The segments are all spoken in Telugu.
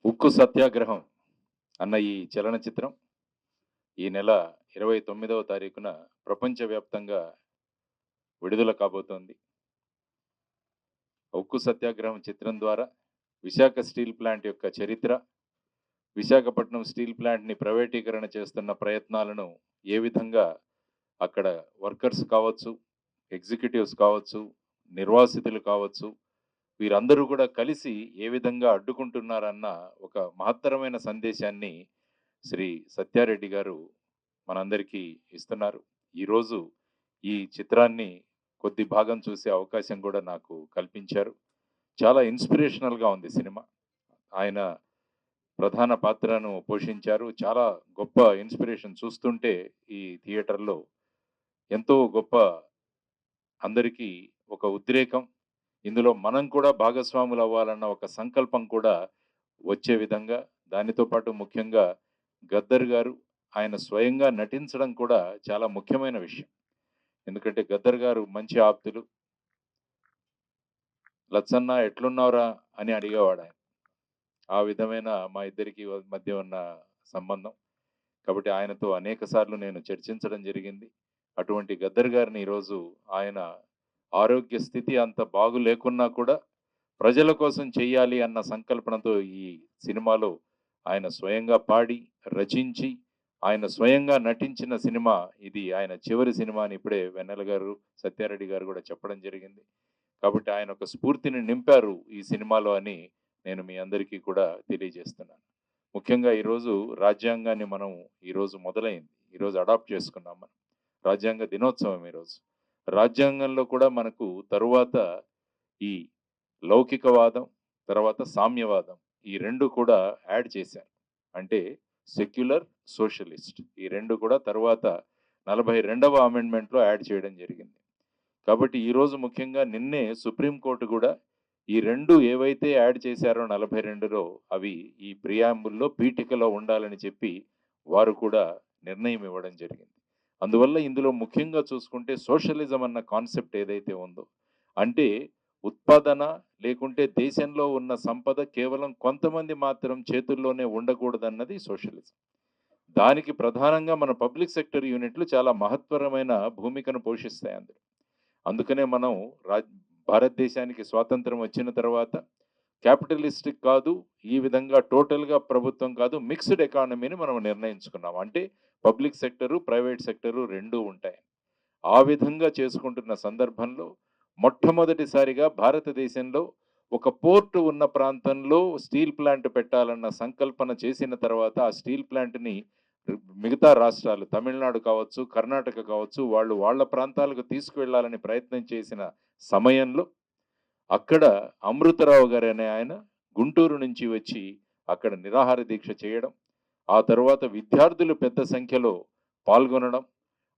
ఉక్కు సత్యాగ్రహం అన్న ఈ చలనచిత్రం ఈ నెల 29వ తారీఖున ప్రపంచవ్యాప్తంగా విడుదల కాబోతోంది. ఉక్కు సత్యాగ్రహం చిత్రం ద్వారా విశాఖ స్టీల్ ప్లాంట్ యొక్క చరిత్ర, విశాఖపట్నం స్టీల్ ప్లాంట్‌ని ప్రైవేటీకరణ చేస్తున్న ప్రయత్నాలను ఏ విధంగా అక్కడ వర్కర్స్ కావచ్చు, ఎగ్జిక్యూటివ్స్ కావచ్చు, నిర్వాసితులు కావచ్చు, వీరందరూ కూడా కలిసి ఏ విధంగా అడ్డుకుంటున్నారన్న ఒక మహత్తరమైన సందేశాన్ని శ్రీ సత్యారెడ్డి గారు మనందరికీ ఇస్తున్నారు. ఈరోజు ఈ చిత్రాన్ని కొద్ది భాగం చూసే అవకాశం కూడా నాకు కల్పించారు. చాలా ఇన్స్పిరేషనల్‌గా ఉంది సినిమా. ఆయన ప్రధాన పాత్రను పోషించారు. చాలా గొప్ప ఇన్స్పిరేషన్ చూస్తుంటే ఈ థియేటర్‌లో ఎంతో గొప్ప అందరికీ ఒక ఉద్రేకం, ఇందులో మనం కూడా భాగస్వాములవ్వాలన్న ఒక సంకల్పం కూడా వచ్చే విధంగా, దానితో పాటు ముఖ్యంగా గద్దర్ గారు ఆయన స్వయంగా నటించడం కూడా చాలా ముఖ్యమైన విషయం. ఎందుకంటే గద్దర్ గారు మంచి ఆప్తులు. "లచ్చన్న ఎట్లున్నావురా" అని అడిగేవాడాయన. ఆ విధమైన మా ఇద్దరికి మధ్య ఉన్న సంబంధం. కాబట్టి ఆయనతో అనేక సార్లు నేను చర్చించడం జరిగింది. అటువంటి గద్దర్ గారిని ఈరోజు ఆయన ఆరోగ్య స్థితి అంత బాగులేకున్నా కూడా ప్రజల కోసం చెయ్యాలి అన్న సంకల్పనతో ఈ సినిమాలో ఆయన స్వయంగా పాడి, రచించి, ఆయన స్వయంగా నటించిన సినిమా ఇది ఆయన చివరి సినిమా అని ఇప్పుడే వెన్నెల గారు, సత్యారెడ్డి గారు కూడా చెప్పడం జరిగింది. కాబట్టి ఆయన ఒక స్ఫూర్తిని నింపారు ఈ సినిమాలో అని నేను మీ అందరికీ కూడా తెలియజేస్తున్నాను. ముఖ్యంగా ఈరోజు రాజ్యాంగాన్ని మనం ఈరోజు మొదలైంది. ఈరోజు అడాప్ట్ చేసుకున్నాం మనం. రాజ్యాంగ దినోత్సవం ఈరోజు. రాజ్యాంగంలో కూడా మనకు తరువాత ఈ లౌకికవాదం, తర్వాత సామ్యవాదం ఈ 2 కూడా యాడ్ చేశారు. అంటే సెక్యులర్, సోషలిస్ట్ ఈ 2 కూడా తరువాత 42వ అమెండ్మెంట్‌లో యాడ్ చేయడం జరిగింది. కాబట్టి ఈరోజు ముఖ్యంగా నిన్నే సుప్రీం కోర్ట్ కూడా ఈ 2 ఏవైతే యాడ్ చేశారో 42లో అవి ఈ ప్రియాంబుల్‌లో పీఠికలో ఉండాలని చెప్పి వారు కూడా నిర్ణయం ఇవ్వడం జరిగింది. అందువల్ల ఇందులో ముఖ్యంగా చూసుకుంటే సోషలిజం అన్న కాన్సెప్ట్ ఏదైతే ఉందో, అంటే ఉత్పాదన లేకుంటే దేశంలో ఉన్న సంపద కేవలం కొంతమంది మాత్రం చేతుల్లోనే ఉండకూడదన్నది సోషలిజం. దానికి ప్రధానంగా మన పబ్లిక్ సెక్టర్ యూనిట్లు చాలా మహత్తరమైన భూమికను పోషిస్తాయి అందులో. అందుకనే మనం భారతదేశానికి స్వాతంత్రం వచ్చిన తర్వాత క్యాపిటలిస్టిక్ కాదు, ఈ విధంగా టోటల్‌గా ప్రభుత్వం కాదు, మిక్స్డ్ ఎకానమీని మనం నిర్ణయించుకున్నాం. అంటే పబ్లిక్ సెక్టరు, ప్రైవేట్ సెక్టరు 2 ఉంటాయి. ఆ విధంగా చేసుకుంటున్న సందర్భంలో మొట్టమొదటిసారిగా భారతదేశంలో ఒక పోర్ట్ ఉన్న ప్రాంతంలో స్టీల్ ప్లాంట్ పెట్టాలన్న సంకల్పన చేసిన తర్వాత ఆ స్టీల్ ప్లాంట్‌ని మిగతా రాష్ట్రాలు తమిళనాడు కావచ్చు, కర్ణాటక కావచ్చు, వాళ్ళు వాళ్ళ ప్రాంతాలకు తీసుకువెళ్ళాలని ప్రయత్నం చేసిన సమయంలో అక్కడ అమృతరావు గారనే ఆయన గుంటూరు నుంచి వచ్చి అక్కడ నిరాహార దీక్ష చేయడం, ఆ తర్వాత విద్యార్థులు పెద్ద సంఖ్యలో పాల్గొనడం,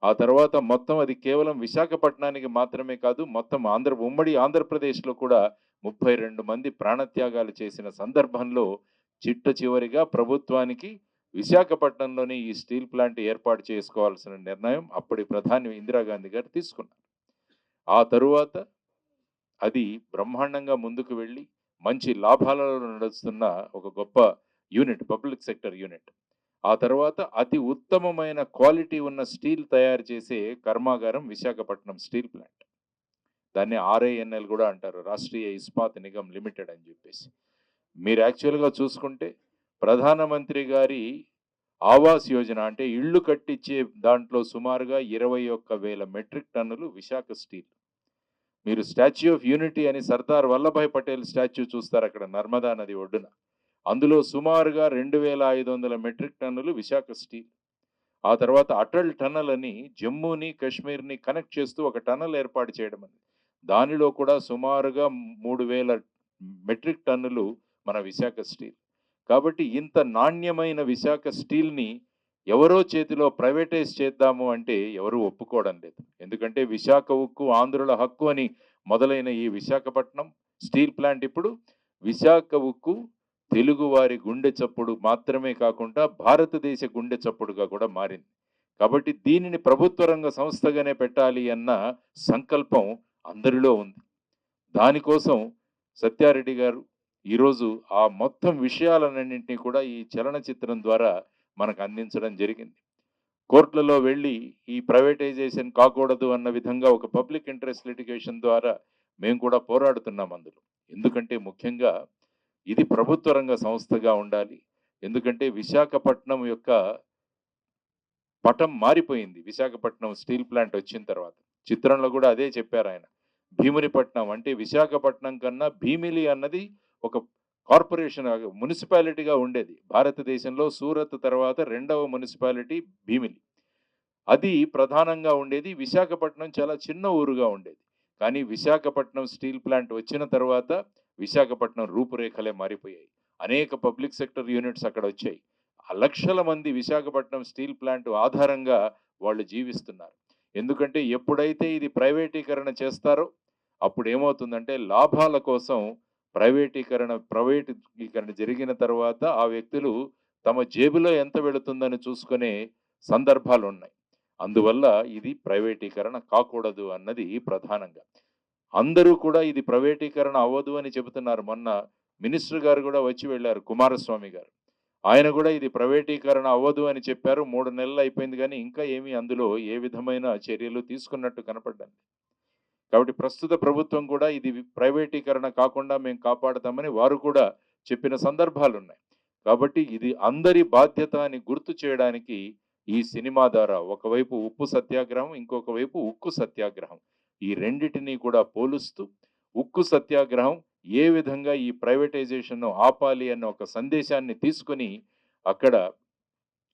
ఆ తర్వాత మొత్తం అది కేవలం విశాఖపట్నానికి మాత్రమే కాదు, మొత్తం ఉమ్మడి ఆంధ్రప్రదేశ్‌లో కూడా 32 మంది ప్రాణత్యాగాలు చేసిన సందర్భంలో చిట్టచివరిగా ప్రభుత్వానికి విశాఖపట్నంలోనే ఈ స్టీల్ ప్లాంట్ ఏర్పాటు చేసుకోవాల్సిన నిర్ణయం అప్పటి ప్రధాని ఇందిరాగాంధీ గారు తీసుకున్నారు. ఆ తరువాత అది బ్రహ్మాండంగా ముందుకు వెళ్ళి మంచి లాభాలలో నడుస్తున్న ఒక గొప్ప యూనిట్, పబ్లిక్ సెక్టర్ యూనిట్. ఆ తర్వాత అతి ఉత్తమమైన క్వాలిటీ ఉన్న స్టీల్ తయారు చేసే కర్మాగారం విశాఖపట్నం స్టీల్ ప్లాంట్. దాన్ని ఆర్ఐఎన్ఎల్ కూడా అంటారు. రాష్ట్రీయ ఇస్పాత్ నిగమ్ లిమిటెడ్ అని చెప్పేసి. మీరు యాక్చువల్‌గా చూసుకుంటే ప్రధానమంత్రి గారి ఆవాస్ యోజన అంటే ఇళ్ళు కట్టించే దాంట్లో సుమారుగా 21,000 మెట్రిక్ టన్నులు విశాఖ స్టీల్. మీరు స్టాచ్యూ ఆఫ్ యూనిటీ అని సర్దార్ వల్లభాయ్ పటేల్ స్టాచ్యూ చూస్తారు అక్కడ నర్మదా నది ఒడ్డున. అందులో సుమారుగా 2,500 మెట్రిక్ టన్నులు విశాఖ స్టీల్. ఆ తర్వాత అటల్ టన్నల్ అని జమ్మూని, కాశ్మీర్‌ని కనెక్ట్ చేస్తూ ఒక టన్నల్ ఏర్పాటు చేయడం అని. దానిలో కూడా సుమారుగా 3,000 మెట్రిక్ టన్నులు మన విశాఖ స్టీల్. కాబట్టి ఇంత నాణ్యమైన విశాఖ స్టీల్‌ని ఎవరో చేతిలో ప్రైవేటైజ్ చేద్దాము అంటే ఎవరు ఒప్పుకోవడం లేదు. ఎందుకంటే విశాఖ ఉక్కు ఆంధ్రుల హక్కు అని మొదలైన ఈ విశాఖపట్నం స్టీల్ ప్లాంట్ ఇప్పుడు విశాఖ ఉక్కు తెలుగువారి గుండె చప్పుడు మాత్రమే కాకుండా భారతదేశ గుండె చప్పుడుగా కూడా మారింది. కాబట్టి దీనిని ప్రభుత్వ రంగ సంస్థగానే పెట్టాలి అన్న సంకల్పం అందరిలో ఉంది. దానికోసం సత్యారెడ్డి గారు ఈరోజు ఆ మొత్తం విషయాలన్నింటినీ కూడా ఈ చలనచిత్రం ద్వారా మనకు అందించడం జరిగింది. కోర్టులలో వెళ్ళి ఈ ప్రైవేటైజేషన్ కాకూడదు అన్న విధంగా ఒక పబ్లిక్ ఇంట్రెస్ట్ లిటిగేషన్ ద్వారా మేము కూడా పోరాడుతున్నాం అందులో. ఎందుకంటే ముఖ్యంగా ఇది ప్రభుత్వ రంగ సంస్థగా ఉండాలి. ఎందుకంటే విశాఖపట్నం యొక్క పటం మారిపోయింది. విశాఖపట్నం స్టీల్ ప్లాంట్ వచ్చిన తర్వాత. చిత్రంలో కూడా అదే చెప్పారాయన. భీమునిపట్నం అంటే విశాఖపట్నం కన్నా భీమిలి అన్నది ఒక కార్పొరేషన్ మునిసిపాలిటీగా ఉండేది. భారతదేశంలో సూరత్ తర్వాత రెండవ మునిసిపాలిటీ భీమిలి. అది ప్రధానంగా ఉండేది. విశాఖపట్నం చాలా చిన్న ఊరుగా ఉండేది. కానీ విశాఖపట్నం స్టీల్ ప్లాంట్ వచ్చిన తర్వాత విశాఖపట్నం రూపురేఖలే మారిపోయాయి. అనేక పబ్లిక్ సెక్టర్ యూనిట్స్ అక్కడ వచ్చాయి. ఆ లక్షల మంది విశాఖపట్నం స్టీల్ ప్లాంట్ ఆధారంగా వాళ్ళు జీవిస్తున్నారు. ఎందుకంటే ఎప్పుడైతే ఇది ప్రైవేటీకరణ చేస్తారో అప్పుడు ఏమవుతుందంటే లాభాల కోసం ప్రైవేటీకరణ జరిగిన తర్వాత ఆ వ్యక్తులు తమ జేబులో ఎంత వెళుతుందని చూసుకునే సందర్భాలున్నాయి. అందువల్ల ఇది ప్రైవేటీకరణ కాకూడదు అన్నది ప్రధానంగా. అందరూ కూడా ఇది ప్రైవేటీకరణ అవ్వదు అని చెబుతున్నారు. మొన్న మినిస్టర్ గారు కూడా వచ్చి వెళ్లారు, కుమారస్వామి గారు. ఆయన కూడా ఇది ప్రైవేటీకరణ అవ్వదు అని చెప్పారు. 3 నెలలు అయిపోయింది కానీ ఇంకా ఏమీ అందులో ఏ విధమైన చర్యలు తీసుకున్నట్టు కనపడ్డం. కాబట్టి ప్రస్తుత ప్రభుత్వం కూడా ఇది ప్రైవేటీకరణ కాకుండా మేము కాపాడతామని వారు కూడా చెప్పిన సందర్భాలున్నాయి. కాబట్టి ఇది అందరి బాధ్యత అని గుర్తు చేయడానికి ఈ సినిమా ద్వారా ఒకవైపు ఉప్పు సత్యాగ్రహం, ఇంకొక వైపు ఉక్కు సత్యాగ్రహం. ఈ రెండిటిని కూడా పోలుస్తూ ఉక్కు సత్యాగ్రహం ఏ విధంగా ఈ ప్రైవేటైజేషన్‌ను ఆపాలి అన్న ఒక సందేశాన్ని తీసుకొని అక్కడ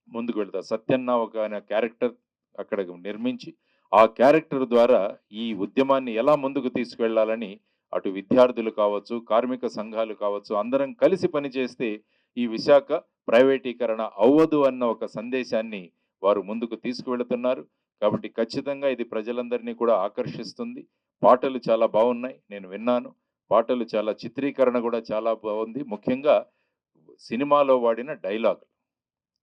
ముందుకు వెళ్తారు. సత్యన్న ఒక ఆయన క్యారెక్టర్ అక్కడ నిర్మించి, ఆ క్యారెక్టర్ ద్వారా ఈ ఉద్యమాన్ని ఎలా ముందుకు తీసుకెళ్లాలని అటు విద్యార్థులు కావచ్చు, కార్మిక సంఘాలు కావచ్చు, అందరం కలిసి పనిచేస్తే ఈ విశాఖ ప్రైవేటీకరణ అవ్వదు అన్న ఒక సందేశాన్ని వారు ముందుకు తీసుకువెళుతున్నారు. కాబట్టి ఖచ్చితంగా ఇది ప్రజలందరినీ కూడా ఆకర్షిస్తుంది. పాటలు చాలా బాగున్నాయి. నేను విన్నాను. పాటలు చాలా చిత్రీకరణ కూడా చాలా బాగుంది. ముఖ్యంగా సినిమాలో వాడిన డైలాగులు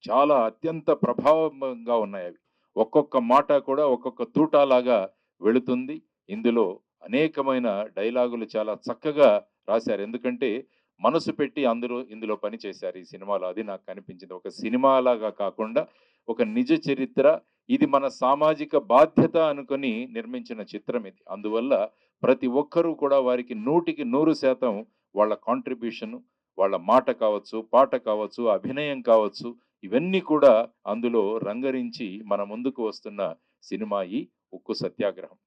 చాలా అత్యంత ప్రభావంగా ఉన్నాయవి. ఒక్కొక్క మాట కూడా ఒక్కొక్క తూటాలాగా వెళుతుంది. ఇందులో అనేకమైన డైలాగులు చాలా చక్కగా రాశారు. ఎందుకంటే మనసు పెట్టి అందరూ ఇందులో పని చేశారు ఈ సినిమాలో. అది నాకు కనిపించింది. ఒక సినిమాలాగా కాకుండా ఒక నిజ చరిత్ర, ఇది మన సామాజిక బాధ్యత అనుకొని నిర్మించిన చిత్రం ఇది. అందువల్ల ప్రతి ఒక్కరూ కూడా వారికి 100కి 100% వాళ్ళ కాంట్రిబ్యూషను, వాళ్ళ మాట కావచ్చు, పాట కావచ్చు, అభినయం కావచ్చు, ఇవన్నీ కూడా అందులో రంగరించి మన ముందుకు వస్తున్న సినిమా ఈ ఉక్కు సత్యాగ్రహం.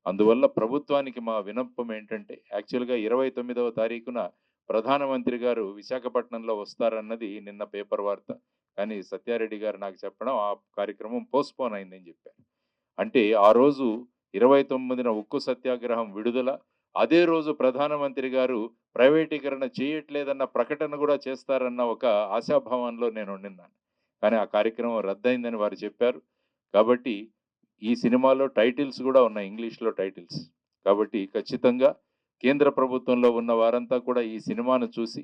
అందువల్ల ప్రభుత్వానికి మా విన్నపం ఏంటంటే యాక్చువల్‌గా 29వ తారీఖున ప్రధానమంత్రి గారు విశాఖపట్నంలో వస్తారన్నది నిన్న పేపర్ వార్త. కానీ సత్యారెడ్డి గారు నాకు చెప్పడం ఆ కార్యక్రమం పోస్ట్‌పోన్ అయిందని చెప్పారు. అంటే ఆ రోజు 29న ఉక్కు సత్యాగ్రహం విడుదల. అదే రోజు ప్రధానమంత్రి గారు ప్రైవేటీకరణ చేయట్లేదన్న ప్రకటన కూడా చేస్తారన్న ఒక ఆశాభావంలో నేను ఉండిన్నాను. కానీ ఆ కార్యక్రమం రద్దయిందని వారు చెప్పారు. కాబట్టి ఈ సినిమాలో టైటిల్స్ కూడా ఉన్నాయి. ఇంగ్లీష్‌లో టైటిల్స్. కాబట్టి ఖచ్చితంగా కేంద్ర ప్రభుత్వంలో ఉన్న వారంతా కూడా ఈ సినిమాను చూసి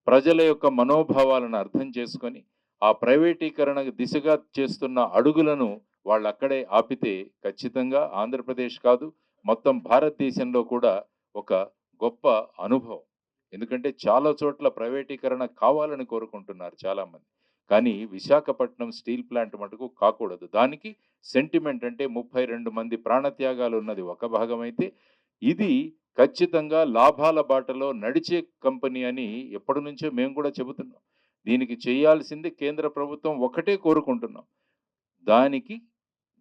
ప్రజల యొక్క మనోభావాలను అర్థం చేసుకొని, ఆ ప్రైవేటీకరణ దిశగా చేస్తున్న అడుగులను వాళ్ళక్కడే ఆపితే ఖచ్చితంగా ఆంధ్రప్రదేశ్ కాదు, మొత్తం భారతదేశంలో కూడా ఒక గొప్ప అనుభవం. ఎందుకంటే చాలా చోట్ల ప్రైవేటీకరణ కావాలని కోరుకుంటున్నారు చాలామంది. కానీ విశాఖపట్నం స్టీల్ ప్లాంట్ మటుకు కాకూడదు. దానికి సెంటిమెంట్ అంటే 32 మంది ప్రాణత్యాగాలు ఉన్నది ఒక భాగమైతే, ఇది ఖచ్చితంగా లాభాల బాటలో నడిచే కంపెనీ అని ఎప్పటినుంచో మేము కూడా చెబుతున్నాం. దీనికి చేయాల్సింది కేంద్ర ప్రభుత్వం ఒకటే కోరుకుంటున్నాం. దానికి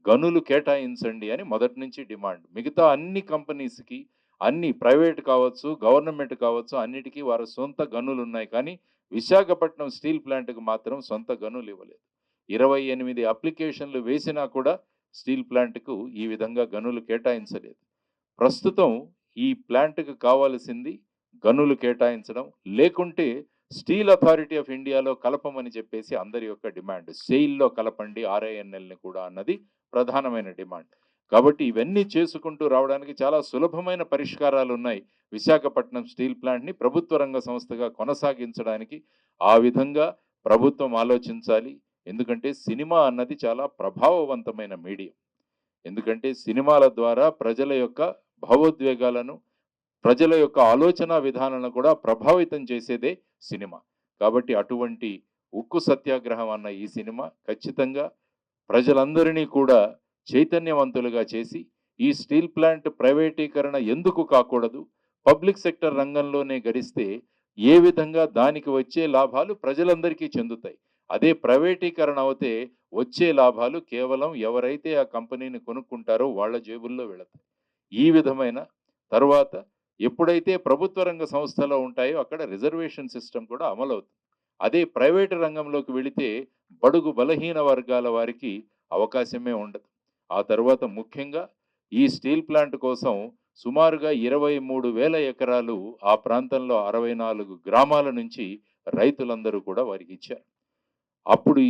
గనులు కేటాయించండి అని మొదటి నుంచి డిమాండ్. మిగతా అన్ని కంపెనీస్‌కి, అన్ని ప్రైవేట్ కావచ్చు, గవర్నమెంట్ కావచ్చు, అన్నిటికీ వారి సొంత గనులున్నాయి. కానీ విశాఖపట్నం స్టీల్ ప్లాంట్‌కి మాత్రం సొంత గనులు ఇవ్వలేదు. 28 అప్లికేషన్‌లు వేసినా కూడా స్టీల్ ప్లాంట్‌కు ఈ విధంగా గనులు కేటాయించలేదు. ప్రస్తుతం ఈ ప్లాంట్‌కి కావాల్సింది గనులు కేటాయించడం, లేకుంటే స్టీల్ అథారిటీ ఆఫ్ ఇండియాలో కలపమని చెప్పేసి అందరి యొక్క డిమాండ్. సెయిల్‌లో కలపండి ఆర్ఐఎన్ఎల్‌ని కూడా అన్నది ప్రధానమైన డిమాండ్. కాబట్టి ఇవన్నీ చేసుకుంటూ రావడానికి చాలా సులభమైన పరిష్కారాలున్నాయి. విశాఖపట్నం స్టీల్ ప్లాంట్‌ని ప్రభుత్వ రంగ సంస్థగా కొనసాగించడానికి ఆ విధంగా ప్రభుత్వం ఆలోచించాలి. ఎందుకంటే సినిమా అన్నది చాలా ప్రభావవంతమైన మీడియం. ఎందుకంటే సినిమాల ద్వారా ప్రజల యొక్క భావోద్వేగాలను ప్రజల యొక్క ఆలోచన విధానాలను కూడా ప్రభావితం చేసేదే సినిమా. కాబట్టి అటువంటి ఉక్కు సత్యాగ్రహం అన్న ఈ సినిమా ఖచ్చితంగా ప్రజలందరినీ కూడా చైతన్యవంతులుగా చేసి, ఈ స్టీల్ ప్లాంట్ ప్రైవేటీకరణ ఎందుకు కాకూడదు? పబ్లిక్ సెక్టర్ రంగంలోనే గడిస్తే ఏ విధంగా దానికి వచ్చే లాభాలు ప్రజలందరికీ చెందుతాయి. అదే ప్రైవేటీకరణ అవుతే వచ్చే లాభాలు కేవలం ఎవరైతే ఆ కంపెనీని కొనుక్కుంటారో వాళ్ళ జేబుల్లో వెళతాయి. ఈ విధమైన తరువాత ఎప్పుడైతే ప్రభుత్వ రంగ సంస్థలో ఉంటాయో అక్కడ రిజర్వేషన్ సిస్టమ్ కూడా అమలవుతుంది. అదే ప్రైవేటు రంగంలోకి వెళితే బడుగు బలహీన వర్గాల వారికి అవకాశమే ఉండదు. ఆ తర్వాత ముఖ్యంగా ఈ స్టీల్ ప్లాంట్ కోసం సుమారుగా 23,000 ఎకరాలు ఆ ప్రాంతంలో 64 గ్రామాల నుంచి రైతులందరూ కూడా వారికిచ్చారు. అప్పుడు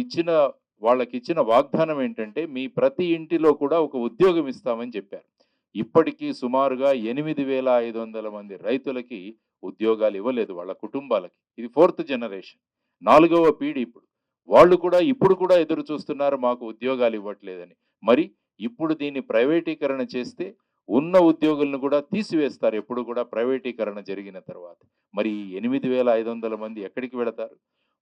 వాళ్ళకిచ్చిన వాగ్దానం ఏంటంటే, మీ ప్రతి ఇంటిలో కూడా ఒక ఉద్యోగం ఇస్తామని చెప్పారు. ఇప్పటికీ సుమారుగా 8,500 మంది రైతులకి ఉద్యోగాలు ఇవ్వలేదు వాళ్ళ కుటుంబాలకి. ఇది ఫోర్త్ జనరేషన్. 4వ పీఢి ఇప్పుడు. వాళ్ళు కూడా ఇప్పుడు కూడా ఎదురు చూస్తున్నారు మాకు ఉద్యోగాలు ఇవ్వట్లేదని. మరి ఇప్పుడు దీన్ని ప్రైవేటీకరణ చేస్తే ఉన్న ఉద్యోగులను కూడా తీసివేస్తారు ఎప్పుడు కూడా ప్రైవేటీకరణ జరిగిన తర్వాత. మరి ఈ 8,500 మంది ఎక్కడికి వెళతారు?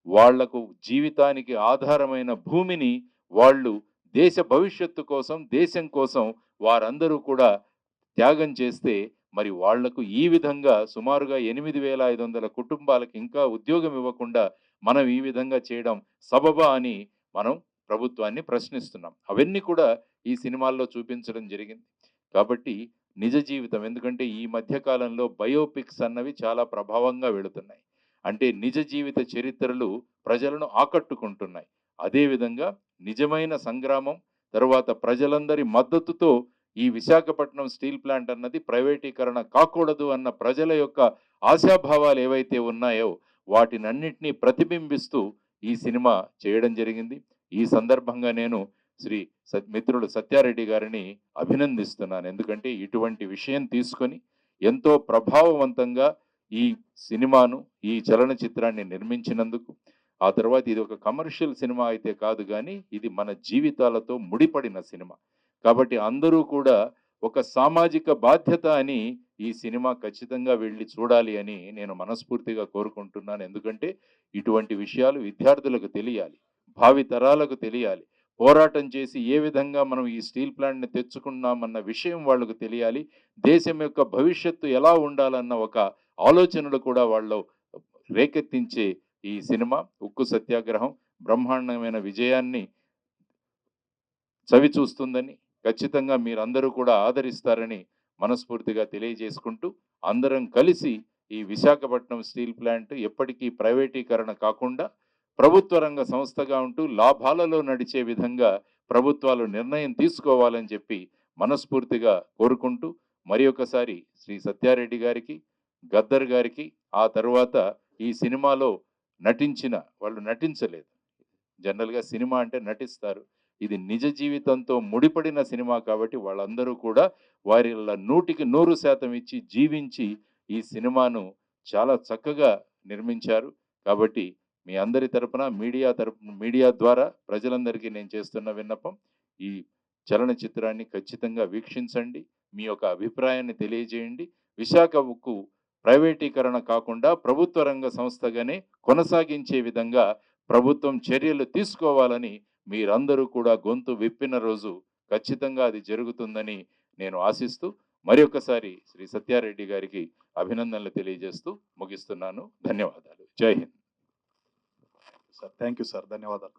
వాళ్లకు జీవితానికి ఆధారమైన భూమిని వాళ్ళు దేశ భవిష్యత్తు కోసం, దేశం కోసం వారందరూ కూడా త్యాగం చేస్తే మరి వాళ్లకు ఈ విధంగా సుమారుగా 8,500 కుటుంబాలకు ఇంకా ఉద్యోగం ఇవ్వకుండా మనం ఈ విధంగా చేయడం సబబా అని మనం ప్రభుత్వాన్ని ప్రశ్నిస్తున్నాం. అవన్నీ కూడా ఈ సినిమాల్లో చూపించడం జరిగింది. కాబట్టి నిజ జీవితం ఎందుకంటే ఈ మధ్య కాలంలో బయోపిక్స్ అన్నవి చాలా ప్రభావంగా వెళుతున్నాయి. అంటే నిజ జీవిత చరిత్రలు ప్రజలను ఆకట్టుకుంటున్నాయి. అదేవిధంగా నిజమైన సంగ్రామం తరువాత ప్రజలందరి మద్దతుతో ఈ విశాఖపట్నం స్టీల్ ప్లాంట్ అన్నది ప్రైవేటీకరణ కాకూడదు అన్న ప్రజల యొక్క ఆశాభావాలు ఏవైతే ఉన్నాయో వాటినన్నిటినీ ప్రతిబింబిస్తూ ఈ సినిమా చేయడం జరిగింది. ఈ సందర్భంగా నేను శ్రీ మిత్రుడు సత్యారెడ్డి గారిని అభినందిస్తున్నాను. ఎందుకంటే ఇటువంటి విషయం తీసుకొని ఎంతో ప్రభావవంతంగా ఈ సినిమాను, ఈ చలనచిత్రాన్ని నిర్మించినందుకు, ఆ తర్వాత ఇది ఒక కమర్షియల్ సినిమా అయితే కాదు గానీ, ఇది మన జీవితాలతో ముడిపడిన సినిమా. కాబట్టి అందరూ కూడా ఒక సామాజిక బాధ్యత అని ఈ సినిమా ఖచ్చితంగా వెళ్లి చూడాలి అని నేను మనస్ఫూర్తిగా కోరుకుంటున్నాను. ఎందుకంటే ఇటువంటి విషయాలు విద్యార్థులకు తెలియాలి, భావి తరాలకు తెలియాలి. పోరాటం చేసి ఏ విధంగా మనం ఈ స్టీల్ ప్లాంట్‌ని తెచ్చుకున్నామన్న విషయం వాళ్ళకు తెలియాలి. దేశం యొక్క భవిష్యత్తు ఎలా ఉండాలన్న ఒక ఆలోచనలు కూడా వాళ్ళు రేకెత్తించే ఈ సినిమా 'ఉక్కు సత్యాగ్రహం' బ్రహ్మాండమైన విజయాన్ని చవిచూస్తుందని, ఖచ్చితంగా మీరందరూ కూడా ఆదరిస్తారని మనస్ఫూర్తిగా తెలియజేసుకుంటూ, అందరం కలిసి ఈ విశాఖపట్నం స్టీల్ ప్లాంట్ ఎప్పటికీ ప్రైవేటీకరణ కాకుండా ప్రభుత్వ రంగ సంస్థగా ఉంటూ లాభాలలో నడిచే విధంగా ప్రభుత్వాలు నిర్ణయం తీసుకోవాలని చెప్పి మనస్ఫూర్తిగా కోరుకుంటూ, మరి ఒకసారి శ్రీ సత్యారెడ్డి గారికి, గద్దర్ గారికి, ఆ తరువాత ఈ సినిమాలో వాళ్ళు నటించలేదు. జనరల్‌గా సినిమా అంటే నటిస్తారు. ఇది నిజ జీవితంతో ముడిపడిన సినిమా కాబట్టి వాళ్ళందరూ కూడా వారిళ్ళ 100% ఇచ్చి జీవించి ఈ సినిమాను చాలా చక్కగా నిర్మించారు. కాబట్టి మీ అందరి తరపున మీడియా ద్వారా ప్రజలందరికీ నేను చేస్తున్న విన్నపం, ఈ చలనచిత్రాన్ని ఖచ్చితంగా వీక్షించండి. మీ యొక్క అభిప్రాయాన్ని తెలియజేయండి. విశాఖ ఉక్కు ప్రైవేటీకరణ కాకుండా ప్రభుత్వ రంగ సంస్థగానే కొనసాగించే విధంగా ప్రభుత్వం చర్యలు తీసుకోవాలని మీరందరూ కూడా గొంతు విప్పిన రోజు ఖచ్చితంగా అది జరుగుతుందని నేను ఆశిస్తూ మరొకసారి శ్రీ సత్యారెడ్డి గారికి అభినందనలు తెలియజేస్తూ ముగిస్తున్నాను. ధన్యవాదాలు. జై Hind. Sir thank you sir, ధన్యవాదాలు.